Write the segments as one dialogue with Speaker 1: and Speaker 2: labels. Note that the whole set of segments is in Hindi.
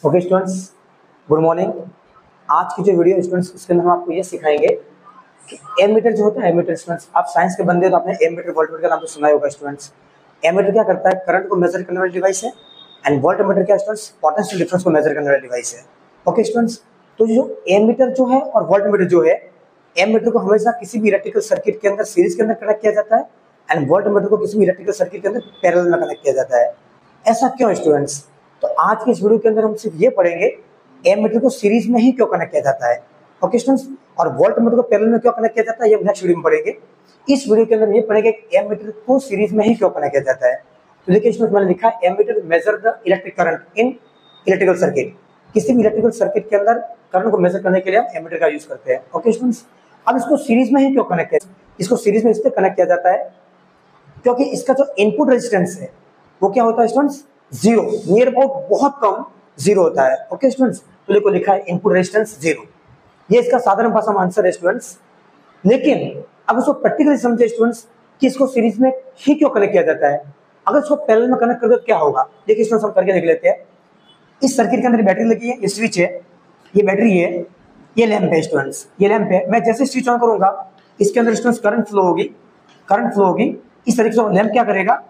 Speaker 1: Okay students, good morning. आज की जो वीडियो स्टूडेंट्स उसके अंदर हम आपको ये सिखाएंगे कि एमीटर जो होता है, एमीटर स्टूडेंट्स आप साइंस के बंदे तो आपने एमीटर वोल्टमीटर का नाम तो सुना ही होगा स्टूडेंट्स। एमीटर क्या करता है? करंट को मेजर करने वाला डिवाइस है। एंड वोल्टमीटर क्या स्टूडेंट्स? पोटेंशियल डिफरेंस को मेजर करने वाला डिवाइस है। ओके स्टूडेंट्स, तो जो एमीटर जो है और वोल्टमीटर जो है, एमीटर को हमेशा किसी भी इलेक्ट्रिकल सर्किट के अंदर सीरीज के अंदर कनेक्ट किया जाता है एंड वोल्टमीटर को किसी भी इलेक्ट्रिकल सर्किट के अंदर पैरेलल में कनेक्ट किया जाता है। ऐसा क्यों स्टूडेंट्स? तो आज के इस वीडियो के अंदर हम सिर्फ ये पढ़ेंगे एमीटर को सीरीज में ही क्यों कनेक्ट किया जाता है, ओके स्टूडेंट्स, और वोल्टमीटर को पैरेलल में क्यों कनेक्ट किया जाता है ये नेक्स्ट वीडियो में पढ़ेंगे। इस वीडियो के अंदर ये पढ़ेंगे कि एमीटर को सीरीज में ही क्यों कनेक्ट किया जाता है। तो देखिए स्टूडेंट्स, मैंने लिखा है ammeter measure the electric current in electrical circuit. किसी भी इलेक्ट्रिकल सर्किट के अंदर करंट को मेजर करने के लिए हम एमीटर का यूज करते हैं। ओके स्टूडेंट्स, अब इसको सीरीज में ही क्यों कनेक्ट किया? इसको सीरीज में इसलिए कनेक्ट किया जाता है क्योंकि इसका जो इनपुट रेजिस्टेंस है वो क्या होता है स्टूडेंट्स? जीरो, नियर अबाउट बहुत कम जीरो होता है। ओके स्टूडेंट्स, तो देखो लिखा है इनपुट रेजिस्टेंस जीरो। ये इसका साधारण भाषा में आंसर है स्टूडेंट्स। लेकिन अब इसको प्रैक्टिकली समझे स्टूडेंट्स कि इसको सीरीज में ही क्यों कनेक्ट किया जाता है। अगर इसको पैरेलल में कनेक्ट कर दो तो क्या होगा? देखिए स्टूडेंट्स, हम करके देख लेते हैं। इस सर्किट के अंदर बैटरी लगी है, ये स्विच है, ये बैटरी है, ये लैंप है स्टूडेंट्स, ये लैंप है। मैं जैसे स्विच ऑन करूंगा इसके अंदर स्टूडेंट्स करंट फ्लो होगी, करंट फ्लो होगी। इस तरीके से लैंप क्या करेगा?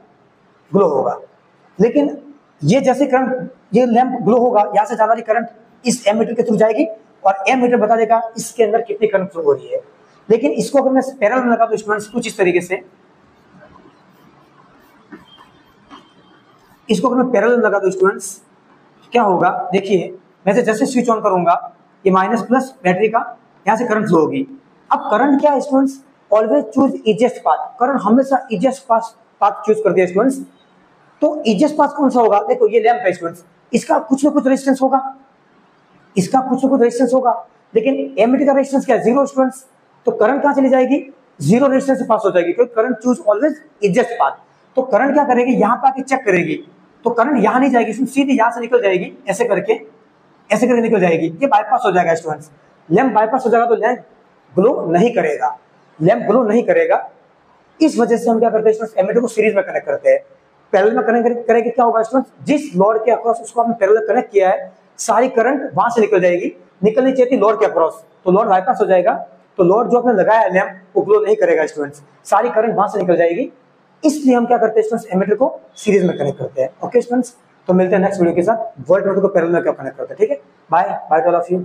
Speaker 1: ग्लो होगा। लेकिन ये जैसे करंट, ये लैंप ग्लो होगा, यहां से जाने वाली करंट इस एमीटर के थ्रू जाएगी और एमीटर बता देगा इसके अंदर कितनी करंट फ्लो हो रही है। लेकिन इसको अगर मैं पैरेलल में लगा दूं स्टूडेंट्स कुछ इस तरीके से, इसको अगर मैं पैरेलल में लगा दूं स्टूडेंट्स क्या होगा? देखिए मैं जैसे स्विच ऑन करूंगा ये माइनस प्लस बैटरी का यहां से करंट फ्लो होगी। अब करंट क्या है students? Always choose easiest path. Current हमेशा इजिएस्ट पाथ चूज करती है स्टूडेंट्स। तो इजिएस्ट पाथ कौन सा होगा? देखो ये लैंप है स्टूडेंट्स, इसका कुछ ना कुछ रेजिस्टेंस होगा, इसका कुछ ना कुछ रेजिस्टेंस होगा। लेकिन एमीटर का रेजिस्टेंस क्या है? Zero students. तो करंट कहां चली जाएगी? जीरो रेजिस्टेंस से पास हो जाएगी क्योंकि current choose always easiest path. तो करंट क्या करेगी? यहां पर आके चेक करेगी। तो करंट यहां नहीं जाएगी, सीधी यहां से निकल जाएगी, ऐसे करके निकल जाएगी। ये बाईपास हो जाएगा स्टूडेंट्स। लैंप बाईपास हो जाएगा तो लैंप ग्लो नहीं करेगा, लैंप ग्लो नहीं करेगा। इस वजह से हम क्या करते हैं स्टूडेंट्स? एमीटर को सीरीज में कनेक्ट करते हैं। पैरेलल में कनेक्ट करेंगे क्या होगा स्टूडेंट्स? जिस लोड के अक्रॉस उसको आपने पैरेलल कनेक्ट किया है सारी करंट वहां से निकल जाएगी, निकलनी चाहिए थी लोड के अक्रॉस, तो लोड बाईपास हो जाएगा। तो लोड जो आपने लगाया है लैंप वो ग्लो नहीं करेगा स्टूडेंट्स, सारी करंट वहां से निकल जाएगी। इसलिए हम क्या करते हैं स्टूडेंट्स? एमीटर को सीरीज में कनेक्ट करते हैं। ओके स्टूडेंट्स, तो मिलते हैं नेक्स्ट वीडियो के साथ वोल्टमीटर को पैरेलल में क्यों कनेक्ट करते हैं। ठीक है, bye bye to all of you.